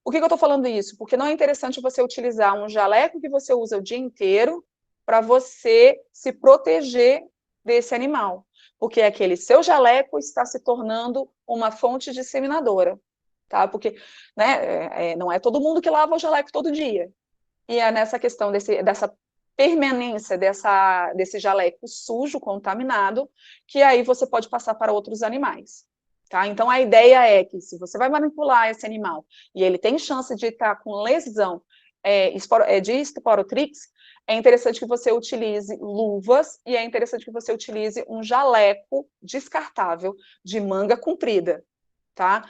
Por que eu estou falando isso? Porque não é interessante você utilizar um jaleco que você usa o dia inteiro para você se proteger desse animal, porque aquele seu jaleco está se tornando uma fonte disseminadora, tá? Porque, né, não é todo mundo que lava o jaleco todo dia, e é nessa questão dessa permanência desse jaleco sujo, contaminado, que aí você pode passar para outros animais. Tá? Então, a ideia é que, se você vai manipular esse animal e ele tem chance de estar com lesão de esporotrix, é interessante que você utilize luvas e é interessante que você utilize um jaleco descartável de manga comprida. Tá?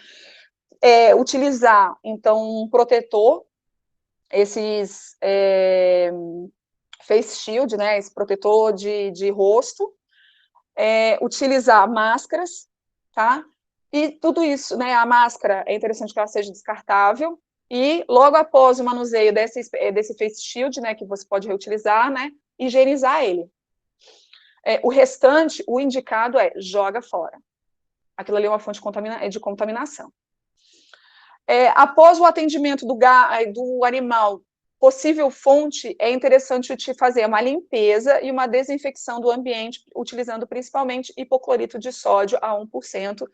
Utilizar, então, um protetor, esses face shield, né, esse protetor de rosto, utilizar máscaras, tá? E tudo isso, né, a máscara é interessante que ela seja descartável, e logo após o manuseio desse face shield, né, que você pode reutilizar, né, higienizar ele. O restante, o indicado joga fora. Aquilo ali é uma fonte de contaminação. Após o atendimento do animal, possível fonte, é interessante te fazer uma limpeza e uma desinfecção do ambiente, utilizando principalmente hipoclorito de sódio a 1%,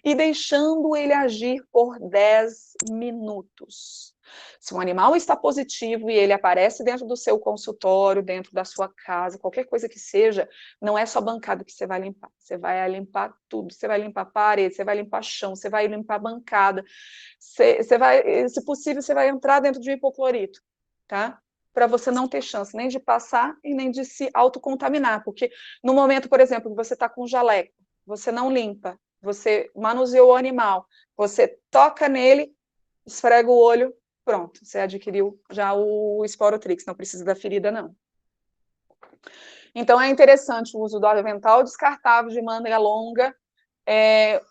e deixando ele agir por 10 minutos. Se um animal está positivo e ele aparece dentro do seu consultório, dentro da sua casa, qualquer coisa que seja, não é só bancada que você vai limpar. Você vai limpar tudo. Você vai limpar a parede, você vai limpar chão, você vai limpar a bancada. Você vai, se possível, você vai entrar dentro de um hipoclorito, tá? Para você não ter chance nem de passar e nem de se autocontaminar, porque no momento, por exemplo, que você está com jaleco, você não limpa, você manuseou o animal, você toca nele, esfrega o olho, pronto, você adquiriu já o esporotrix, não precisa da ferida, não. Então, é interessante o uso do avental descartável de manga longa,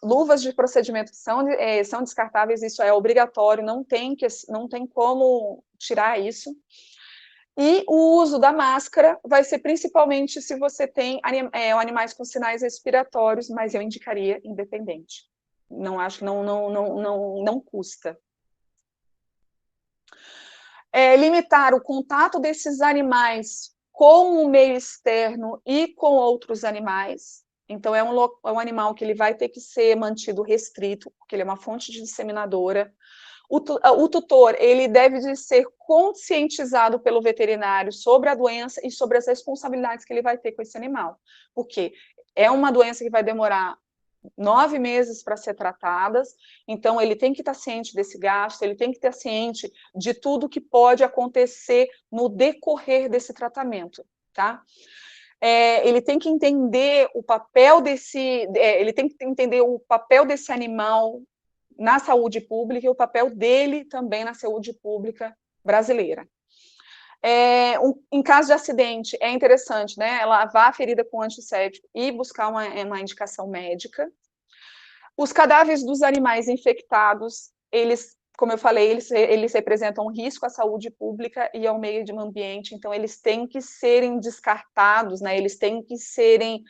luvas de procedimento que são descartáveis, isso é obrigatório, não tem como tirar isso. E o uso da máscara vai ser principalmente se você tem animais com sinais respiratórios, mas eu indicaria independente. Não acho que não custa. Limitar o contato desses animais com o meio externo e com outros animais. Então, é um animal que ele vai ter que ser mantido restrito, porque ele é uma fonte disseminadora. O tutor, ele deve de ser conscientizado pelo veterinário sobre a doença e sobre as responsabilidades que ele vai ter com esse animal, porque é uma doença que vai demorar 9 meses para ser tratadas, então ele tem que estar ciente desse gasto, ele tem que estar ciente de tudo que pode acontecer no decorrer desse tratamento, tá? Ele tem que entender o papel desse animal na saúde pública e o papel dele também na saúde pública brasileira. Em caso de acidente, é interessante, né, lavar a ferida com antisséptico e buscar uma indicação médica. Os cadáveres dos animais infectados, como eu falei, eles representam um risco à saúde pública e ao meio ambiente, então eles têm que serem descartados, né, eles têm que serem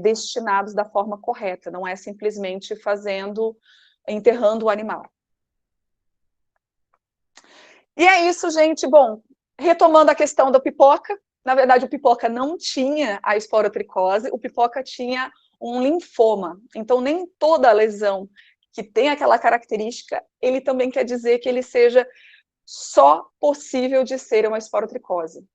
destinados da forma correta, não é simplesmente enterrando o animal. E é isso, gente. Bom, retomando a questão da pipoca, na verdade o pipoca não tinha a esporotricose, o pipoca tinha um linfoma, então nem toda lesão que tem aquela característica, ele também quer dizer que ele seja só possível de ser uma esporotricose.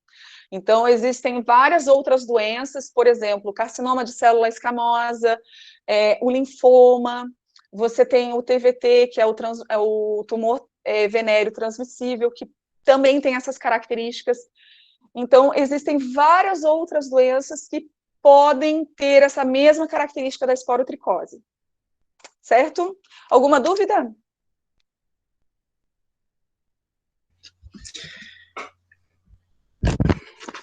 Então, existem várias outras doenças, por exemplo, carcinoma de célula escamosa, o linfoma, você tem o TVT, que é o tumor venéreo transmissível, que também tem essas características. Então, existem várias outras doenças que podem ter essa mesma característica da esporotricose. Certo? Alguma dúvida?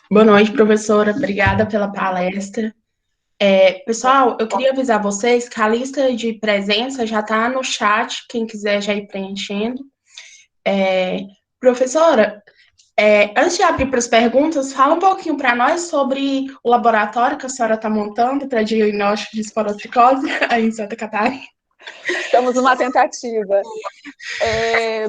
Boa noite, professora. Obrigada pela palestra. Pessoal, eu queria avisar vocês que a lista de presença já está no chat, quem quiser já ir preenchendo. Professora, antes de abrir para as perguntas, fala um pouquinho para nós sobre o laboratório que a senhora está montando para diagnóstico de esporotricose aí em Santa Catarina. Estamos numa tentativa.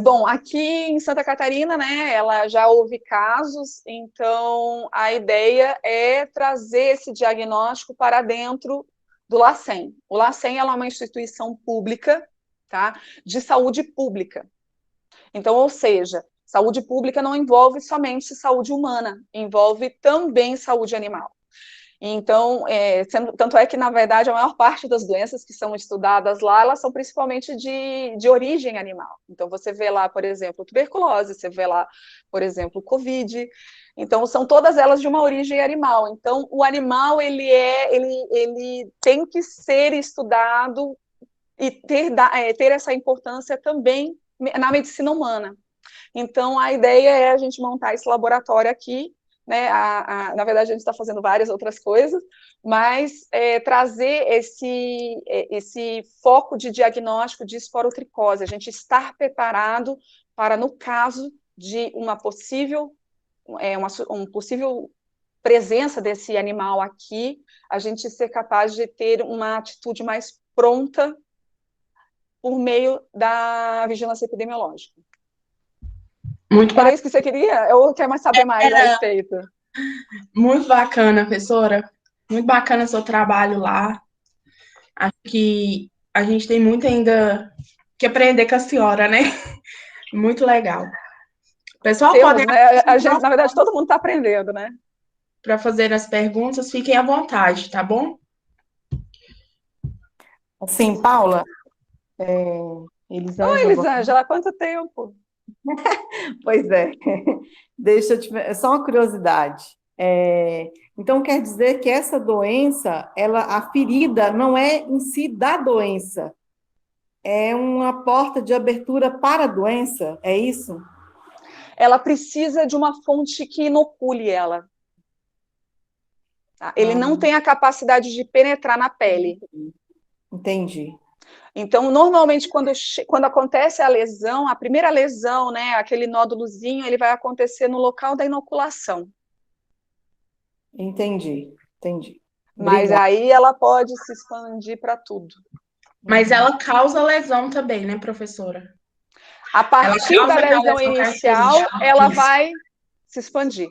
Bom, aqui em Santa Catarina, né, ela já houve casos, então a ideia é trazer esse diagnóstico para dentro do LACEN. O LACEN é uma instituição pública, tá, de saúde pública. Então, ou seja, saúde pública não envolve somente saúde humana, envolve também saúde animal. Então, tanto é que, na verdade, a maior parte das doenças que são estudadas lá, elas são principalmente de origem animal. Então, você vê lá, por exemplo, tuberculose, você vê lá, por exemplo, Covid. Então, são todas elas de uma origem animal. Então, o animal, ele tem que ser estudado e ter essa importância também na medicina humana. Então, a ideia é a gente montar esse laboratório aqui, né? Na verdade, a gente está fazendo várias outras coisas, mas trazer esse foco de diagnóstico de esporotricose, a gente estar preparado para, no caso de uma possível presença desse animal aqui, a gente ser capaz de ter uma atitude mais pronta por meio da vigilância epidemiológica. Muito Era isso que você queria? Ou quer mais saber mais a respeito? Muito bacana, professora. Muito bacana o seu trabalho lá. Acho que a gente tem muito ainda que aprender com a senhora, né? Muito legal. Pessoal, podem, né? A gente, na verdade, todo mundo está aprendendo, né? Para fazer as perguntas, fiquem à vontade, tá bom? Sim, Paula. Elisângela. Oi, Elisângela, há quanto tempo? Pois é. Deixa eu te... Só uma curiosidade. Então, quer dizer que essa doença, a ferida não é em si da doença, é uma porta de abertura para a doença, é isso? Ela precisa de uma fonte que inocule ela. Tá? Ele não tem a capacidade de penetrar na pele. Entendi. Então, normalmente, quando acontece a lesão, a primeira lesão, né, aquele nódulozinho, ele vai acontecer no local da inoculação. Entendi. Mas aí ela pode se expandir para tudo. Mas ela causa lesão também, né, professora? A partir da lesão inicial, ela vai se expandir.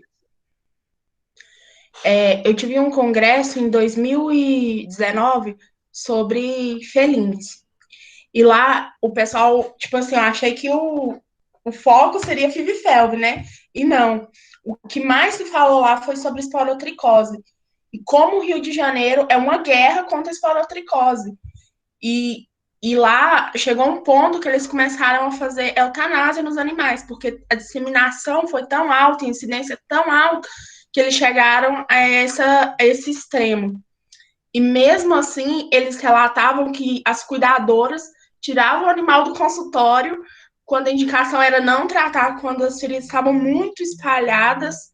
Eu tive um congresso em 2019 sobre felinos. E lá o pessoal, tipo assim, eu achei que o foco seria FIV-FeLV, né? E não. O que mais se falou lá foi sobre esporotricose. E como o Rio de Janeiro é uma guerra contra a esporotricose. E lá chegou um ponto que eles começaram a fazer eutanásia nos animais, porque a disseminação foi tão alta, a incidência tão alta, que eles chegaram a esse extremo. E mesmo assim, eles relatavam que as cuidadoras tiravam o animal do consultório quando a indicação era não tratar, quando as feridas estavam muito espalhadas,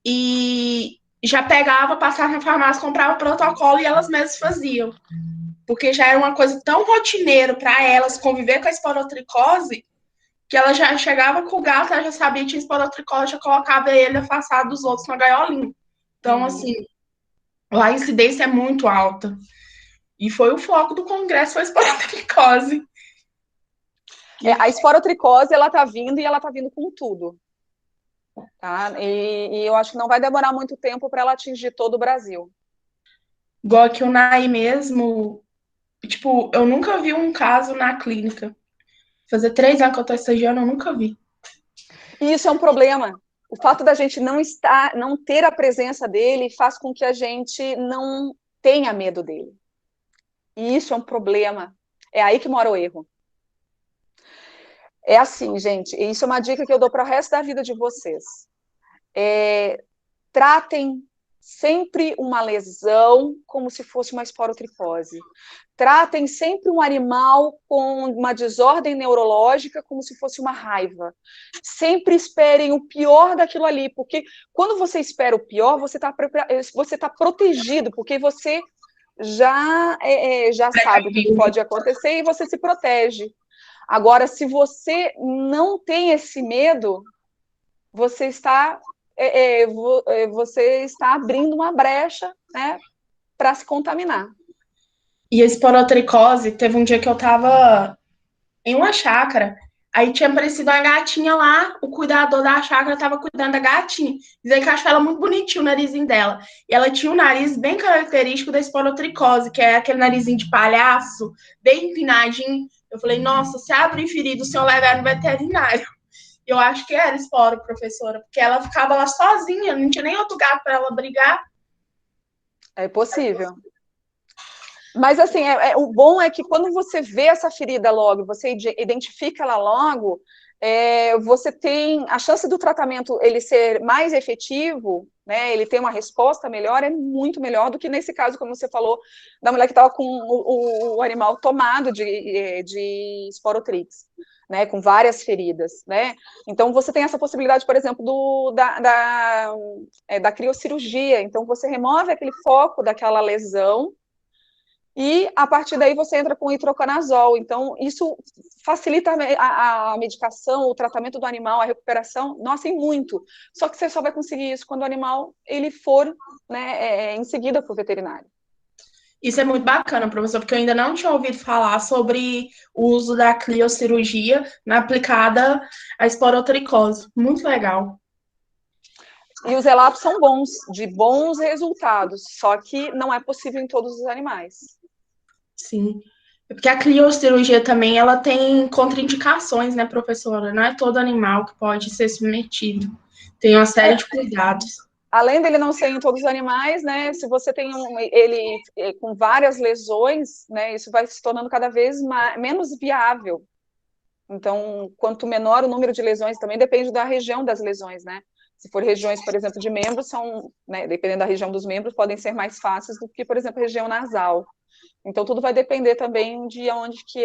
e já pegava, passava na farmácia, comprava o protocolo e elas mesmas faziam. Porque já era uma coisa tão rotineiro para elas conviver com a esporotricose, que ela já chegava com o gato, ela já sabia que tinha esporotricose, já colocava ele afastado dos outros na gaiolinha. Então, assim, lá a incidência é muito alta. E foi o foco do congresso, foi a esporotricose. A esporotricose, ela tá vindo e ela tá vindo com tudo. Tá? E eu acho que não vai demorar muito tempo para ela atingir todo o Brasil. Igual aqui o NAI mesmo, eu nunca vi um caso na clínica. Fazer 3 anos que eu tô estagiando, eu nunca vi. E isso é um problema. O fato da gente não ter a presença dele faz com que a gente não tenha medo dele. E isso é um problema. É aí que mora o erro. É assim, gente, e isso é uma dica que eu dou para o resto da vida de vocês. Tratem sempre uma lesão como se fosse uma esporotricose. Tratem sempre um animal com uma desordem neurológica como se fosse uma raiva. Sempre esperem o pior daquilo ali, porque quando você espera o pior, você tá protegido, porque você já sabe o que pode acontecer e você se protege. Agora, se você não tem esse medo, você está abrindo uma brecha, né, para se contaminar. E a esporotricose, teve um dia que eu tava em uma chácara, aí tinha aparecido uma gatinha lá, o cuidador da chácara tava cuidando da gatinha. Dizia que achava ela muito bonitinho, o narizinho dela. E ela tinha um nariz bem característico da esporotricose, que é aquele narizinho de palhaço, bem empinadinho. Eu falei, nossa, se abre ferido, o senhor levar no veterinário. Eu acho que era esporo, professora, porque ela ficava lá sozinha, não tinha nem outro gato para ela brigar. É possível. Mas, assim, o bom é que quando você vê essa ferida logo, você identifica ela logo, você tem a chance do tratamento ele ser mais efetivo, né, ele ter uma resposta melhor, é muito melhor do que nesse caso, como você falou, da mulher que estava com o animal tomado de esporotrix, né, com várias feridas, né? Então, você tem essa possibilidade, por exemplo, da criocirurgia. Então, você remove aquele foco daquela lesão, e, a partir daí, você entra com itraconazol. Então, isso facilita a medicação, o tratamento do animal, a recuperação, nossa, e muito. Só que você só vai conseguir isso quando o animal ele for, né, em seguida para o veterinário. Isso é muito bacana, professor, porque eu ainda não tinha ouvido falar sobre o uso da criocirurgia aplicada à esporotricose. Muito legal. E os relatos são bons, de bons resultados, só que não é possível em todos os animais. Sim. Porque a criocirurgia também, ela tem contraindicações, né, professora? Não é todo animal que pode ser submetido. Tem uma série de cuidados. Além dele não ser em todos os animais, né, se você tem ele com várias lesões, né, isso vai se tornando cada vez menos viável. Então, quanto menor o número de lesões, também depende da região das lesões, né? Se for regiões, por exemplo, de membros, né, dependendo da região dos membros, podem ser mais fáceis do que, por exemplo, região nasal. Então, tudo vai depender também de onde que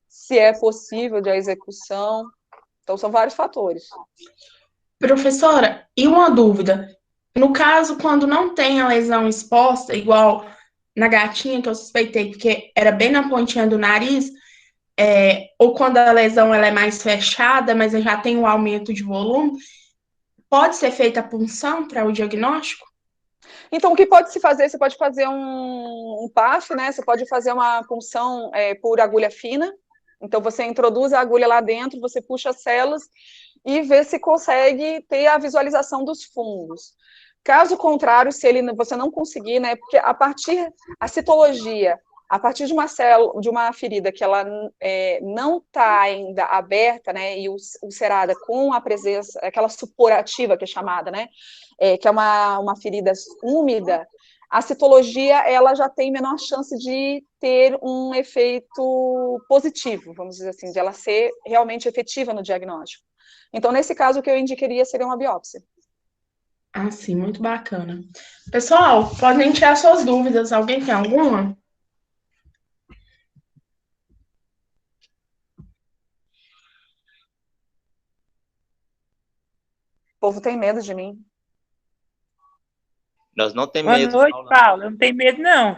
se é possível de a execução. Então, são vários fatores. Professora, e uma dúvida? No caso, quando não tem a lesão exposta, igual na gatinha que eu suspeitei, porque era bem na pontinha do nariz, ou quando a lesão ela é mais fechada, mas já tem um aumento de volume, pode ser feita a punção para o diagnóstico? Então, o que pode se fazer? Você pode fazer um PAF, né? Você pode fazer uma punção por agulha fina. Então, você introduz a agulha lá dentro, você puxa as células e vê se consegue ter a visualização dos fungos. Caso contrário, se você não conseguir, né? Porque a citologia, a partir de uma célula, de uma ferida que ela não está ainda aberta, né? E ulcerada com a presença, aquela suporativa que é chamada, né? Que é uma ferida úmida, a citologia ela já tem menor chance de ter um efeito positivo, vamos dizer assim, de ela ser realmente efetiva no diagnóstico. Então, nesse caso, o que eu indicaria seria uma biópsia. Ah, sim, muito bacana. Pessoal, podem tirar suas dúvidas. Alguém tem alguma? O povo tem medo de mim. Nós não temos Boa medo, noite, Paula. Paulo. Eu não tenho medo, não.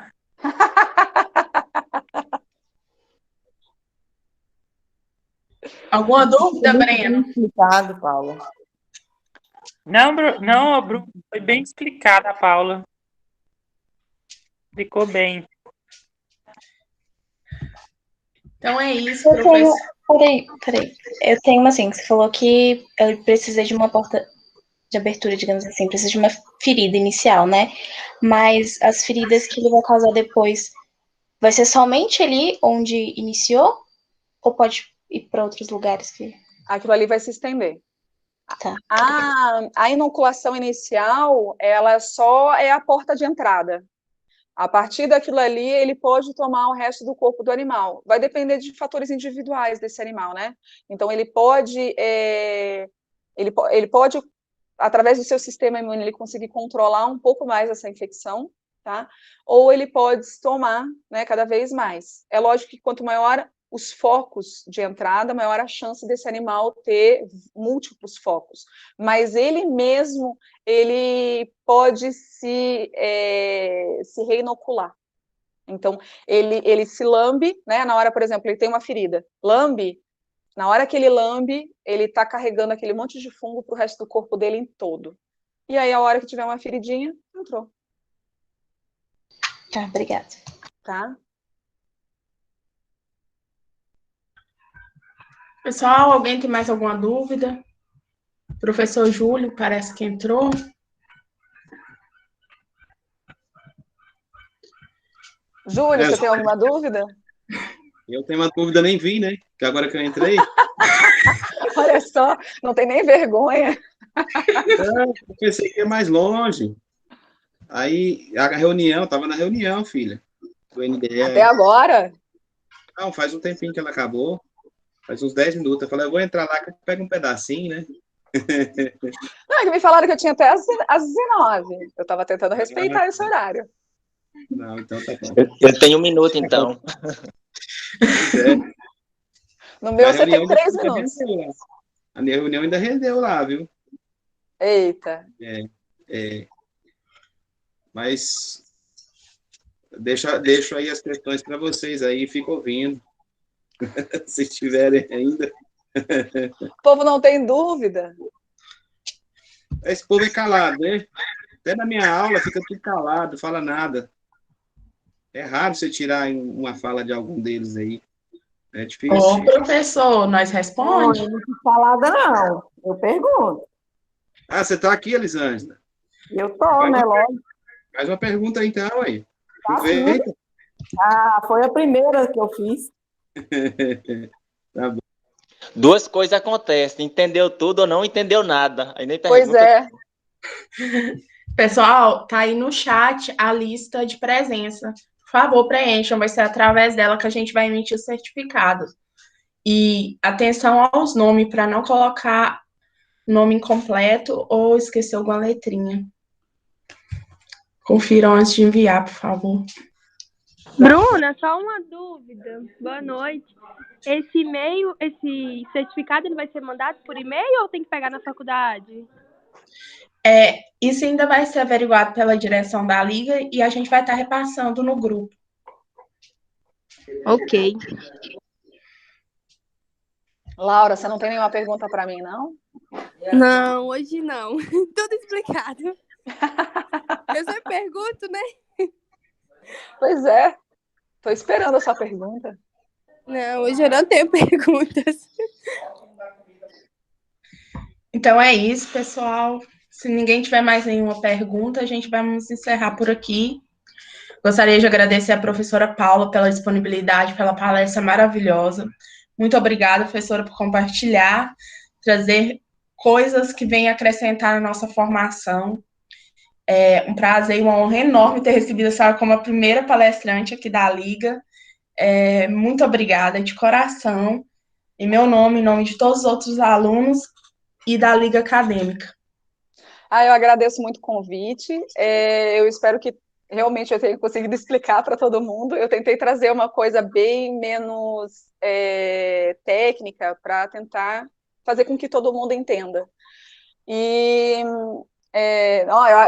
Alguma dúvida, Muito Breno? bem explicado, Paulo. Não, não, Bruno, foi bem explicada a Paula. Ficou bem. Então é isso, Eu tenho. professor. Peraí. Eu tenho uma assim, que você falou que eu precisa de uma porta de abertura, digamos assim, precisa de uma ferida inicial, né? Mas as feridas que ele vai causar depois, vai ser somente ali onde iniciou? Ou pode ir para outros lugares que. Aquilo ali vai se estender. Tá. A inoculação inicial, ela só é a porta de entrada. A partir daquilo ali, ele pode tomar o resto do corpo do animal. Vai depender de fatores individuais desse animal, né? Então, ele pode, através do seu sistema imune, ele conseguir controlar um pouco mais essa infecção, tá? Ou ele pode tomar, né, cada vez mais. É lógico que quanto maior os focos de entrada, maior a chance desse animal ter múltiplos focos. Mas ele mesmo, ele pode se reinocular. Então, ele se lambe, né? Na hora, por exemplo, ele tem uma ferida, lambe, na hora que ele lambe, ele está carregando aquele monte de fungo para o resto do corpo dele em todo. E aí, a hora que tiver uma feridinha, entrou. Tá, obrigada. Tá? Pessoal, alguém tem mais alguma dúvida? Professor Júlio, parece que entrou. Júlio, você tem alguma dúvida? Eu tenho uma dúvida, nem vi, né? Que agora que eu entrei. Olha só, não tem nem vergonha. Eu pensei que ia mais longe. Aí, a reunião, estava na reunião, filha, do NDE. Até agora? Não, faz um tempinho que ela acabou. Faz uns 10 minutos. Eu falei, eu vou entrar lá que eu pego um pedacinho, né? Não, é que me falaram que eu tinha até às 19. Eu estava tentando respeitar esse horário. Não, então tá bom. Eu tenho 1 minuto, então. É. No meu, A você tem reunião 3 ainda minutos. rendeu lá. A minha reunião ainda rendeu lá, viu? Eita. Mas deixo aí as questões para vocês aí, fico ouvindo. Se tiverem ainda. O povo não tem dúvida. Esse povo é calado, né? Até na minha aula fica tudo calado, fala nada. É raro você tirar uma fala de algum deles aí. É difícil. Ô, professor, nós responde? Não, não fico falada, não. Eu pergunto. Ah, você está aqui, Elisângela? Eu tô, né, lógico. Faz uma pergunta aí, então, aí. Tá, Aproveita. Ah, foi a primeira que eu fiz. Tá bom. 2 coisas acontecem, entendeu tudo ou não entendeu nada. Aí nem Pois pergunta. é. Pessoal, tá aí no chat a lista de presença. Por favor, preencham, vai ser através dela que a gente vai emitir os certificados. E atenção aos nomes, para não colocar nome incompleto ou esquecer alguma letrinha. Confiram antes de enviar, por favor. Bruna, só uma dúvida. Boa noite. Esse e-mail, esse certificado, ele vai ser mandado por e-mail ou tem que pegar na faculdade? Isso ainda vai ser averiguado pela direção da Liga e a gente vai estar repassando no grupo. Ok. Laura, você não tem nenhuma pergunta para mim, não? Não, hoje não. Tudo explicado. Eu sempre pergunto, né? Pois é. Estou esperando a sua pergunta. Não, hoje eu não tenho perguntas. Então é isso, pessoal. Se ninguém tiver mais nenhuma pergunta, a gente vai nos encerrar por aqui. Gostaria de agradecer a professora Paula pela disponibilidade, pela palestra maravilhosa. Muito obrigada, professora, por compartilhar, trazer coisas que vêm acrescentar na nossa formação. É um prazer e uma honra enorme ter recebido a senhora como a primeira palestrante aqui da Liga. Muito obrigada, de coração, em meu nome, em nome de todos os outros alunos e da Liga Acadêmica. Eu agradeço muito o convite. Eu espero que realmente eu tenha conseguido explicar para todo mundo. Eu tentei trazer uma coisa bem menos técnica para tentar fazer com que todo mundo entenda. E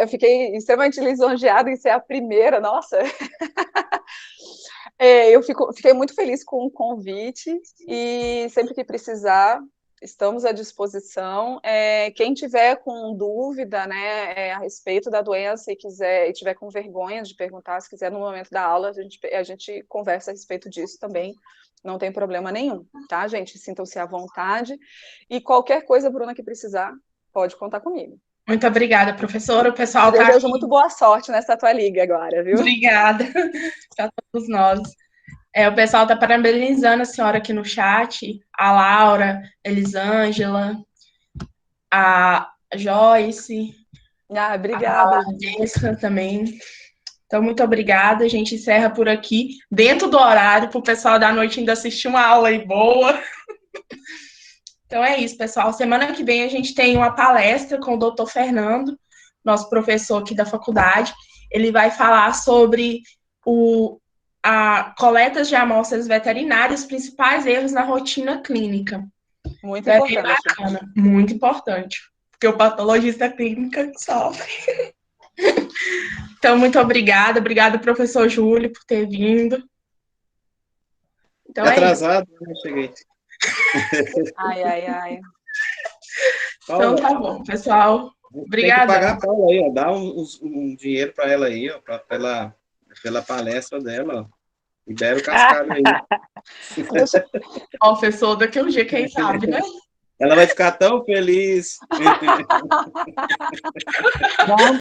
eu fiquei extremamente lisonjeada em ser a primeira, nossa. Fiquei muito feliz com o convite e sempre que precisar, estamos à disposição. Quem tiver com dúvida, né, a respeito da doença e tiver com vergonha de perguntar, se quiser no momento da aula, a gente conversa a respeito disso também, não tem problema nenhum, tá, gente? Sintam-se à vontade. E qualquer coisa, Bruna, que precisar, pode contar comigo. Muito obrigada, professora. O pessoal Eu desejo muito boa sorte nessa tua liga agora, viu? Obrigada para todos nós. O pessoal está parabenizando a senhora aqui no chat, a Laura, Elisângela, a Joyce, Obrigada. a Jéssica também. Então, muito obrigada. A gente encerra por aqui, dentro do horário, para o pessoal da noite ainda assistir uma aula aí boa. Então é isso, pessoal. Semana que vem a gente tem uma palestra com o Dr. Fernando, nosso professor aqui da faculdade. Ele vai falar sobre a coletas de amostras veterinárias, os principais erros na rotina clínica. Muito É importante. bem bacana, muito importante, porque o patologista clínico sofre. Então, muito obrigada. Obrigada, professor Júlio, por ter vindo. Então, Atrasado, né? Cheguei. Ai. Então, tá bom, pessoal. Obrigada. Tem que pagar a Paula aí, ó. Dá um dinheiro para ela aí, ó, pela palestra dela, ó. Libera o cascalho aí. Professor, daqui a um dia, quem sabe, né? Ela vai ficar tão feliz.